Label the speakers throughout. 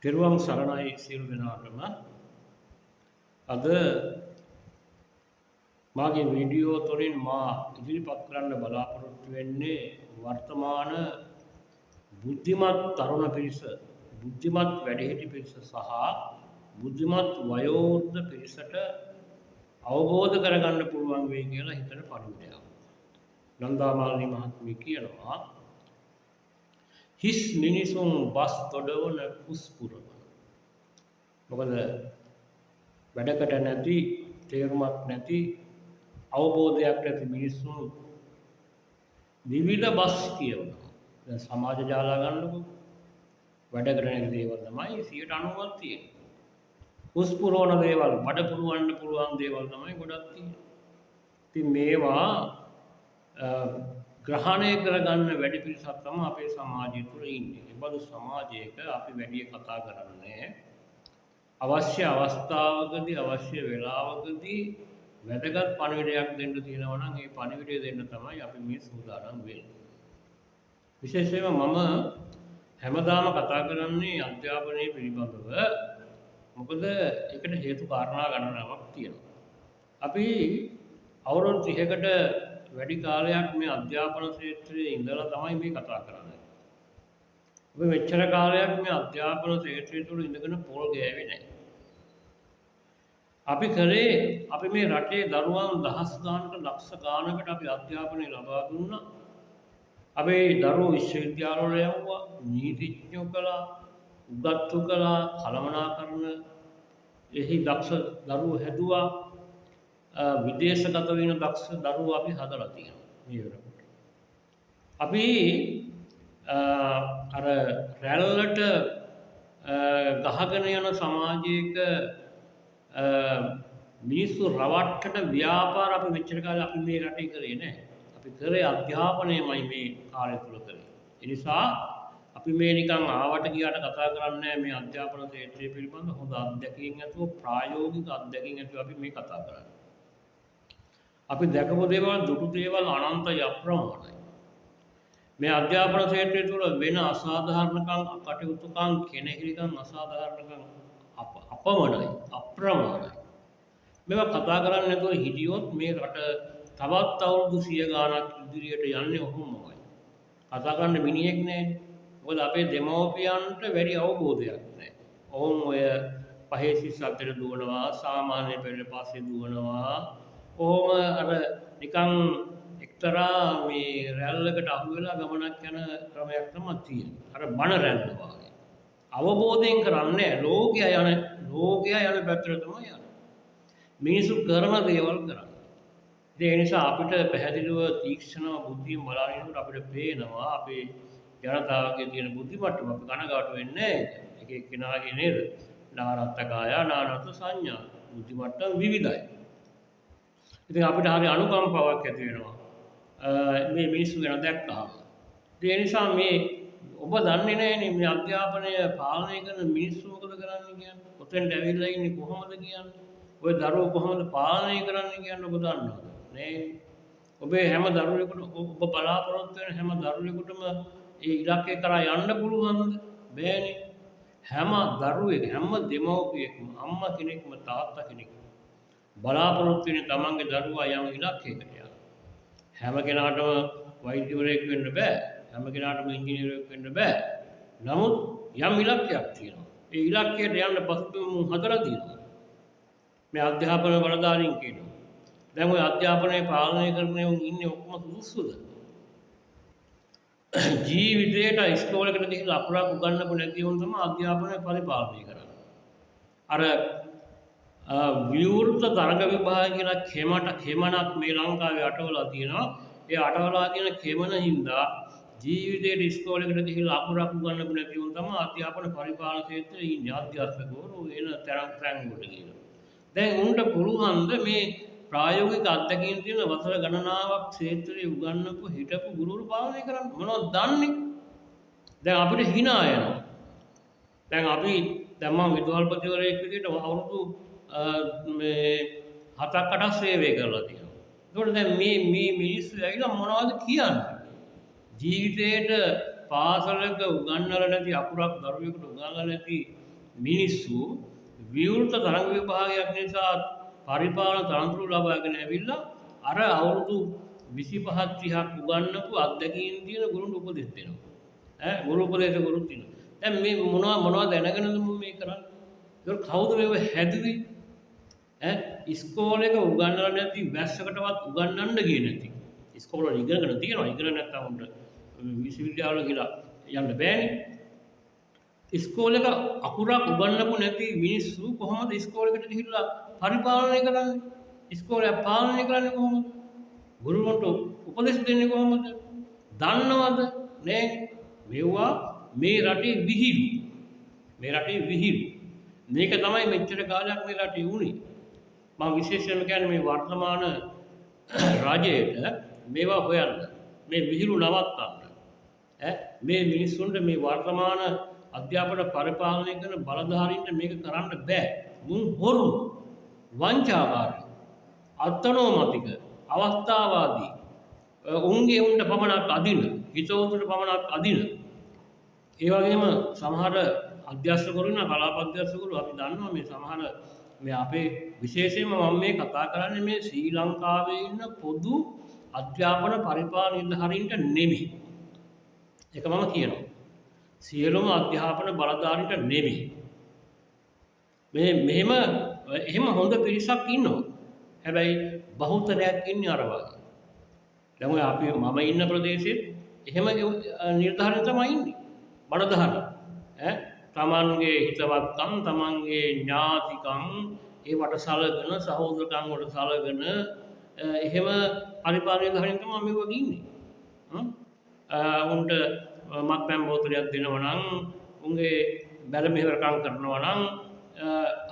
Speaker 1: තෙරුවන් සරණයි සියලු දෙනාටම. අද මාගේ වීඩියෝ තුළින් මා ඉදිරිපත් කරන්න බලාපොරොත්තු වෙන්නේ වර්තමාන බුද්ධිමත් තරුණ පිරිස, බුද්ධිමත් වැඩිහිටි පිරිස සහ බුද්ධිමත් වයෝවෘද්ධ පිරිසට අවබෝධ කරගන්න පුළුවන් වෙයි කියලා හිතන පරිවිඩයක්. නන්දාමාලිනී මහත්මිය කියනවා හිස් මිනිසුන් බස් තොඩවන පුස්පුරන. මොකද වැඩකට නැති, තේරුමක් නැති, අවබෝධයක් නැති මිනිස්සුන් විවිධ බස් කියවනවා. දැන් සමාජ ජාලා ගන්නකො වැඩ කරන දේවල් තමයි 90ක් තියෙන්නේ. පුස්පුරවන දේවල්, බඩ පුරවන්න පුළුවන් දේවල් තමයි ගොඩක් තියෙන්නේ. ඉතින් මේවා ග්‍රහණය කරගන්න වැඩි පිරිසක් තමයි අපේ සමාජය තුළ ඉන්නේ. ඒ බඳු සමාජයක අපි වැඩි කතා කරන්නේ අවශ්‍ය අවස්ථාවකදී, අවශ්‍ය වෙලාවකදී වැදගත් පණිවිඩයක් දෙන්න තියෙනවා නම් ඒ පණිවිඩය දෙන්න තමයි අපි මේ සූදානම් වෙන්නේ. විශේෂයෙන්ම මම හැමදාම කතා කරන්නේ අධ්‍යාපනය පිළිබඳව. මොකද ඒකට හේතු කාරණා ගණනාවක් තියෙනවා. අපි අවුරුදු 30කට වැඩි කාලයක් මේ අධ්‍යාපන ක්ෂේත්‍රයේ ඉඳලා තමයි මේ කතා කරන්නේ. අපි මෙච්චර කාලයක් මේ අධ්‍යාපන ක්ෂේත්‍රය තුළ ඉඳගෙන පොල් ගෑවේ නැහැ. අපි මේ රටේ දරුවන් දහස් ගානකට, ලක්ෂ ගානකට අපි අධ්‍යාපනය ලබා දුන්නා. අපේ දරුවෝ විශ්වවිද්‍යාලවල යවුවා, නීතිඥයෝ කළා, උගත්තු කළා, කළමනාකරණ එහි දක්ෂ දරුවෝ හැදුවා. විදේශගත වෙන දක්ෂ දරුවෝ අපි හදලා තියෙනවා මේ වෙනකොට. අපි අර රැල්ලට ගහගෙන යන සමාජයක මිනිස්සු රවට්ටට ව්‍යාපාර අපි මෙච්චර කාලේ අපි මේ රටේ කරේ නැහැ. අපි කරේ අධ්‍යාපනයමයි මේ කාලය තුල කරේ. ඒ නිසා අපි මේ නිකන් ආවට ගියාට කතා කරන්නේ නැහැ මේ අධ්‍යාපන ක්ෂේත්‍රය පිළිබඳ හොඳ අත්දැකීම් ඇතුව, ප්‍රායෝගික අත්දැකීම් ඇතුව අපි මේ කතා කරන්නේ. අපි දැකපු දේවල්, දුටු දේවල් අනන්තයි, අප්‍රමාණයි. මේ අධ්‍යාපන ක්ෂේත්‍රය තුළ වෙන අසාධාරණකම්, කටයුතුකම්, කෙනෙහිලිකම්, අසාධාරණකම් අපමණයි, අප්‍රමාණයි. මේවා කතා කරන්නේ නැතුව හිටියොත් මේ රට තවත් අවුරුදු 100 ගාණක් ඉදිරියට යන්නේ ඔහොමමයි. කතා කරන්න මිනිහෙක් නැහැ. මොකද අපේ දෙමව්පියන්ට වැඩි අවබෝධයක් නැහැ. ඔවුන් ඔය පහේ සිස් අතර දුවනවා, සාමාන්‍ය පෙළ පස්සේ දුවනවා. කොහොම අර නිකන් එක්තරා මේ රැල්ලකට අහු වෙලා ගමනක් යන ක්‍රමයක් තමයි තියෙන්නේ. අර බණ රැල්ල වගේ. අවබෝධයෙන් කරන්නේ ලෝකයා යන පැත්තට තමයි යන්නේ. මිනිසු කරන දේවල් කරන්නේ. ඒ නිසා අපිට පැහැදිලිව තීක්ෂණව බුද්ධියෙන් බලනකොට අපිට පේනවා අපේ ජනතාවගේ තියෙන බුද්ධි මට්ටම. අපි කනගාටු වෙන්නේ නැහැ. එක එක්කෙනාගේ නේද? නානත්ත කාය, නානත්ත සංඥා. බුද්ධි මට්ටම් විවිධයි. ඉතින් අපිට හරි අනුකම්පාවක් ඇති වෙනවා මේ මිනිස්සු ගැන දැක්කහම. ඒ නිසා මේ ඔබ දන්නේ නැහැනේ මේ අධ්‍යාපනය පාලනය කරන මිනිස්සු මොකද කරන්නේ කියන්නේ. ඔතෙන්ට ඇවිල්ලා ඉන්නේ කොහොමද කියන්නේ. ඔය දරුවෝ කොහොමද පාලනය කරන්නේ කියන්නේ ඔබ දන්නවද? නෑ. ඔබේ හැම දරුවෙකුට ඔබ බලාපොරොත්තු වෙන හැම දරුවෙකුටම ඒ ඉලක්කය කරා යන්න පුළුවන්ද? බෑනේ. හැම දරුවෙක්, හැම දෙමව්පියෙක්ම, අම්මා කෙනෙක්ම, තාත්තා කෙනෙක්ම බලාපොරොත්තු වෙන තමන්ගේ දරුවා යම් ඉලක්කයකට යනවා. හැම කෙනාටම වෛද්‍යවරයෙක් වෙන්න බෑ. හැම කෙනාටම ඉංජිනේරුවෙක් වෙන්න බෑ. නමුත් යම් ඉලක්කයක් තියෙනවා. ඒ ඉලක්කයට යන්න පසුබිම හදලා තියෙනවා. මේ අධ්‍යාපන බලධාරීන් කියනවා. දැන් ওই අධ්‍යාපනය පාලනය කරන උන් ඉන්නේ ඔක්කොම සුදුසුද? ජීවිතේට ඉස්කෝලේකට ගිහිල්ලා අකුරක් උගන්වපු නැති වුන් තමයි අධ්‍යාපනය පරිපාලනය කරන්නේ. අර විවෘත තරග විභාග කියලා කෙමනක් මේ ලංකාවේ අටවලා තියෙනවා. ඒ අටවලා තියෙන කෙමන හින්දා ජීවිතේට ඉස්කෝලේකට ගිහිල්ලා අකුරක් උගන්වපු නැති වුන් තමයි අධ්‍යාපන පරිපාලන ක්ෂේත්‍රයේ ඉන්නේ. අධ්‍යාපකවරු එන තරම් වලට ගිහිල්ලා. දැන් උන්ට පුළුවන්ද මේ ප්‍රායෝගික අත්දැකීම් තියෙන වසර ගණනාවක් ක්ෂේත්‍රයේ උගන්වපු හිටපු ගුරුවරු පාලනය කරන්න මොනවද දන්නේ? දැන් අපිට hina යනවා. දැන් මම විදුහල්පතිවරයෙක් විදිහට අවුරුදු මේ 7-8ක් සේවය කරලා තියෙනවා. ඒකට දැන් මේ මිනිස්සු ඇවිල්ලා මොනවද කියන්නේ? ජීවිතේට පාසලක උගන්වලා නැති අකුරක් දරුවෙකුට උගන්වලා නැති මිනිස්සු විවෘත තරංග විභාගයක් නිසා පරිපාලන තනතුරු ලබාගෙන ඇවිල්ලා අර අවුරුදු 25 30ක් උගන්වපු අත්දැකීම් තියෙන ගුරුන්ට උපදෙස් දෙනවා. ගුරු උපදේශ ගුරුත් තියෙනවා. දැන් මේ මොනවා දැනගෙනද මේ කරන්නේ? ඒක කවුද මේව හැදුවේ? ඉස්කෝලේක උගන්වලා නැති වැස්සකටවත් උගන්වන්න ගියේ නැති. ඉස්කෝලේ ඉගෙනගෙන තියෙනවා. ඉගෙන නැත්නම් උන්ට විශ්වවිද්‍යාවල ගිහලා යන්න බෑනේ. ඉස්කෝලේක අකුරක් උගන්වපු නැති මිනිස්සු කොහොමද ඉස්කෝලේකට ගිහිල්ලා පරිපාලනය කරන්නේ? ඉස්කෝලේ පාලනය කරන්නේ කොහොමද? ගුරුවරුන්ට උපදෙස් දෙන්නේ කොහොමද? දන්නවද? නෑ. මේවා මේ රටේ විහිළු. මේ රටේ විහිළු. මේක තමයි මෙච්චර කාලයක් මේ රටේ වුණේ. මම විශේෂයෙන්ම කියන්නේ මේ වර්තමාන රජයට මේවා හොයන්න. මේ විහිළු නවත්තන්න. මේ මිනිස්සුන්ට මේ වර්තමාන අධ්‍යාපන පරිපාලනය කරන බලධාරීන්ට මේක කරන්න බෑ. මුන් හොරු, වංචාකාරී, අත්නෝමතික, අවස්ථාවාදී, උන්ගේ උන්ට පමණක් අදින, හිතවතුන්ට පමණක් අදින. ඒ වගේම සමහර අධ්‍යක්ෂකවරු ඉන්න කලාප අධ්‍යක්ෂකවරු අපි දන්නවා මේ සමහර මේ අපේ විශේෂයෙන්ම මම මේ කතා කරන්නේ මේ ශ්‍රී ලංකාවේ ඉන්න පොදු අධ්‍යාපන පරිපාලන නිලධාරීන්ට නෙමෙයි. ඒක මම කියනවා. සියලුම අධ්‍යාපන බලධාරීන්ට නෙමෙයි. එහෙම හොඳ පිරිසක් ඉන්නවා. හැබැයි බහුතරයක් ඉන්නේ අර වගේ. දැන් ඔය අපි මම ඉන්න ප්‍රදේශෙත් එහෙම නිලධාරීන් තමයි ඉන්නේ. බලධාරී. තමන්ගේ හිතවත්කම්, තමන්ගේ ඥාතිකම් ඒවට සලකන, සහෝදරකම් වලට සලකන එහෙම පරිපාලන නිලධාරීන් තමයි මේ වගේ ඉන්නේ. උන්ට මත්පැන් බෝතලයක් දෙනවා නම්, උන්ගේ බැල මෙහෙවරකම් කරනවා නම්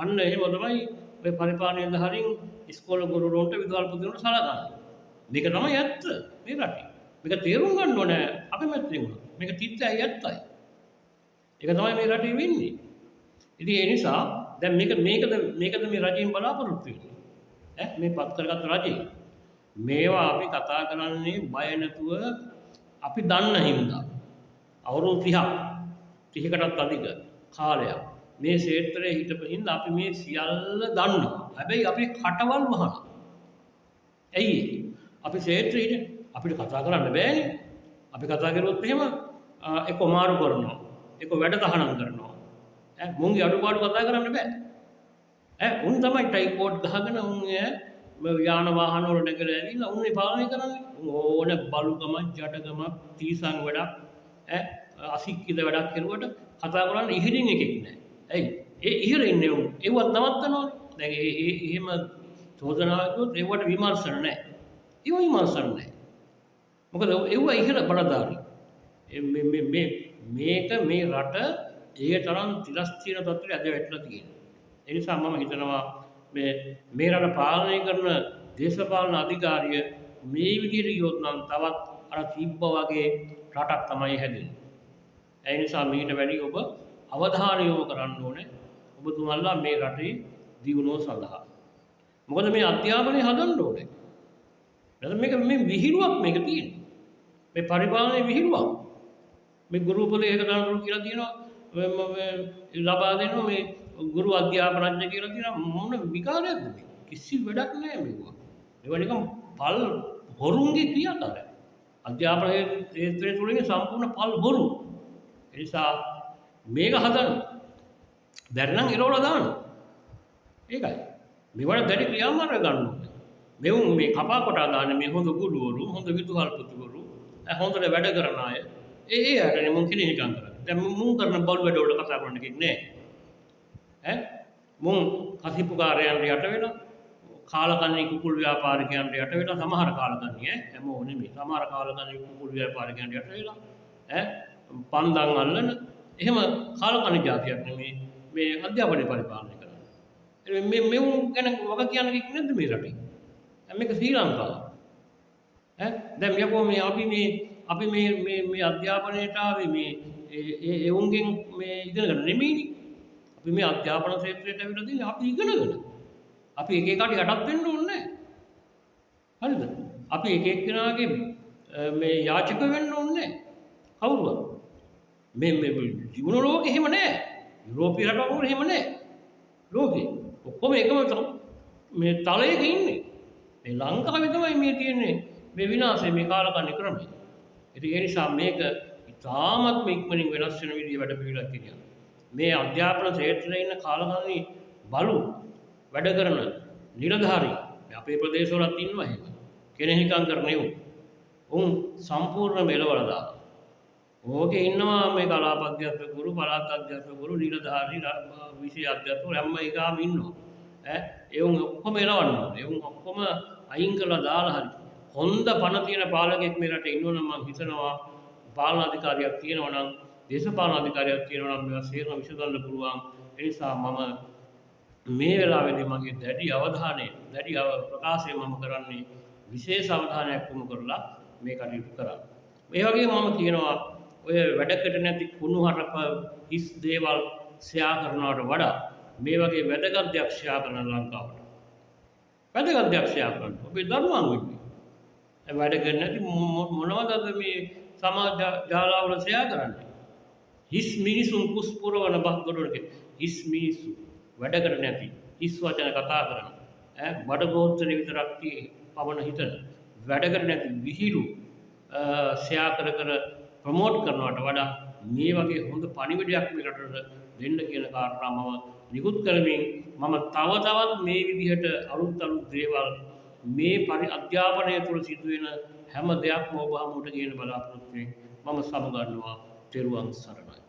Speaker 1: අන්න එහෙම තමයි ඔය පරිපාලන නිලධාරීන් ඉස්කෝලේ ගුරුවරුන්ට විදුහල්පතිවරුන්ට සලකන්නේ. මේක තමයි ඇත්ත මේ රටේ. මේක තේරුම් ගන්න ඕනේ අකමැත්තෙන් උනත්. මේක තිත්තයි ඇත්තයි. ඒක තමයි මේ රටේ වෙන්නේ. ඉතින් ඒ නිසා දැන් මේකද මේ රජයෙන් බලාපොරොත්තු වෙන්නේ. මේ පත් කරගත් රජේ. මේවා අපි කතා කරන්නේ බය නැතුව අපි දන්න හින්දා. අවුරුදු 30කටත් අධික කාලයක් මේ ක්ෂේත්‍රයේ හිටපු හින්දා අපි මේ සියල්ල දන්නවා. හැබැයි අපි කටවල් වහනවා. ඇයි අපි ක්ෂේත්‍රයේ අපිට කතා කරන්න බෑනේ. අපි කතා කරුවොත් එහෙම ඒක මාරු කරනවා. ඒක වැඩ තහනම් කරනවා. මුන්ගේ අඩුපාඩු කතා කරන්න බෑ. උන් තමයි ටයිකෝඩ් ගහගෙන උන් යාන වාහන වල නැගලා ඇවිල්ලා උන්නේ පාලනය කරන්නේ. ඕන බලුකම, ජඩකම, තීසං වැඩක්, අසික්කිත වැඩක් කරුවට කතා කරන්න ඉහිරින් එකෙක් නෑ. ඇයි? ඒ ඉහිරින් ඉන්නේ උන්. ඒවත් නවත්තනවනේ. දැන් එහෙම චෝදනාවකුත් ඒවට විමර්ශන නෑ. ඒව විමර්ශන නෑ. මොකද ඒව ඉහිර බලධාරී. මේක මේ රට ඒ තරම් තිරස්චීන තත්ත්වයට ඇද වැටලා තියෙනවා. ඒ නිසා මම හිතනවා මේ රට පාලනය කරන දේශපාලන අධිකාරිය මේ විදිහට ගියොත් නම් තවත් අර තිබ්බා වගේ රටක් තමයි හැදෙන්නේ. ඒ නිසා මීට වැඩි ඔබ අවධානය යොමු කරන්න ඕනේ ඔබතුමන්ලා මේ රටේ දියුණුව සඳහා. මොකද මේ අධ්‍යාපනය හදන්න ඕනේ. නැත්නම් මේ විහිළුවක් මේක තියෙන්නේ. මේ පරිපාලනයේ විහිළුවක්. මේ ගුරු උපදේශක තනතුරු කියලා තියෙනවා. ලබා දෙනවා මේ ගුරු අධ්‍යාපනඥ කියලා තියෙනවා. මොන විකාරයක්ද මේ? කිසි වැඩක් නැහැ මේවා. ඒවා නිකන් පල් හොරුන්ගේ ක්‍රියාකාරය. අධ්‍යාපන ක්ෂේත්‍රයේ තුලින් සම්පූර්ණ පල් හොරු. ඒ නිසා මේක හදන්න. බැරි නම් ඉරවලා දාන්න. ඒකයි. මේවට දැඩි ක්‍රියාමාර්ග ගන්න ඕනේ. මෙවුන් මේ කපා කොටා දාන්නේ මේ හොඳ ගුරුවරු, හොඳ විදුහල්පතිවරු, හොඳට වැඩ කරන අය. ඒ අයටනේ මුන් කෙනෙක් නිකන් කරන්නේ. දැන් මුන් කරන බල් වැඩ වලට කතා කරන්න කෙනෙක් නෑ. මුන් කසිපුකාරයන්ට යට වෙලා, කාලකන්ණි කුකුල් ව්‍යාපාරිකයන්ට යට වෙලා, සමහර කාලකන්ණි හැමෝම නෙමෙයි. සමහර කාලකන්ණි කුකුල් ව්‍යාපාරිකයන්ට යට වෙලා, පන්දන් අල්ලන එහෙම කාලකන්ණි જાතියක් නෙමෙයි මේ අධ්‍යාපනය පරිපාලනය කරන්නේ. මෙවුන් ගැන වග කියන්න කෙනෙක් නැද්ද මේ රටේ? මේක ශ්‍රී ලංකාව. දැන් යකෝ මේ අපි මේ අධ්‍යාපනයට ආවේ මේ එවුන්ගෙන් මේ ඉගෙනගෙන නෙමෙයිනේ. අපි මේ අධ්‍යාපන ක්ෂේත්‍රයට ඇවිල්ලා තියෙන්නේ අපි ඉගෙනගෙන. අපි එක එකට යටත් වෙන්න ඕනේ නැහැ. හරිද? අපි එක එක්කෙනාගේ මේ යාචක වෙන්න ඕනේ නැහැ. කවුරුවත්. මේ ජීවන ලෝකෙ එහෙම නැහැ. යුරෝපීය රටවල් එහෙම නැහැ. ලෝකේ ඔක්කොම එකම මේ තලයක ඉන්නේ. මේ ලංකාවේ තමයි මේ තියෙන්නේ මේ විනාශය මේ කාලකන්ණි ක්‍රමය. ඉතින් ඒ නිසා මේක ඉතාමත්ම ඉක්මනින් වෙනස් වෙන විදිහ වැඩ පිළිවෙලක් කියනවා. මේ අධ්‍යාපන ක්ෂේත්‍රයේ ඉන්න කාලකන්ණි බලු වැඩ කරන නිලධාරී අපේ ප්‍රදේශවලත් ඉන්නවා එහෙම. කෙනෙහිකම් කරන්නේ උන් සම්පූර්ණ මෙලවලා දානවා. ඕකේ ඉන්නවා මේ කලාප අධ්‍යාපකවරු, පළාත් අධ්‍යාපකවරු, නිලධාරී, විෂය අධ්‍යාපකවරු හැම එකම ඉන්නවා. ඒ උන් ඔක්කොම එලවන්න ඕනේ. ඒ උන් ඔක්කොම අයින් කරලා දාලා හරි. හොඳ පණ තියෙන පාලකෙක් මේ රටේ ඉන්නවනම් මම හිතනවා පාලන අධිකාරියක් තියෙනවා නම්, දේශපාලන අධිකාරියක් තියෙනවා නම් මේවා සේරම විසඳන්න පුළුවන්. ඒ නිසා මම මේ වෙලාවේදී මගේ දැඩි අවධානය, දැඩි ප්‍රකාශය මම කරන්නේ විශේෂ අවධානයක් යොමු කරලා මේ කටයුතු කරා. ඒ වගේම මම කියනවා ඔය වැඩකට නැති කුණුහරුප හිස් දේවල් ෂෙයා කරනවට වඩා මේ වගේ වැදගත් දෙයක් ෂෙයා කරන ලංකාවට. වැදගත් දෙයක් ෂෙයා කරන්න. ඔබේ දරුවන් වෙන්නේ. ඒ වැඩ කරන්නේ නැති මොනවදද මේ සමාජ ජාලවල ෂෙයා කරන්නේ? හිස් මිනිසුන් කුස්පුරවන බක්ගොඩක හිස් මිනිස්සු වැඩ කර නැති හිස් වචන කතා කරන බඩ ගෝත්‍රේ විතරක් පවන හිතන වැඩ කර නැති විහිළු ෂෙයා කර ප්‍රමෝට් කරනවට වඩා මේ වගේ හොඳ පණිවිඩයක් මේ රටට දෙන්න කියන කාරණා මම නිකුත් කරමින් මම තව තවත් මේ විදිහට අලුත් දේවල් මේ අධ්‍යාපනය තුළ සිදුවෙන හැම දෙයක්ම ඔබ හමුවට කියන බලාපොරොත්තු වෙමින් මම සමුගන්නවා. තෙරුවන් සරණයි.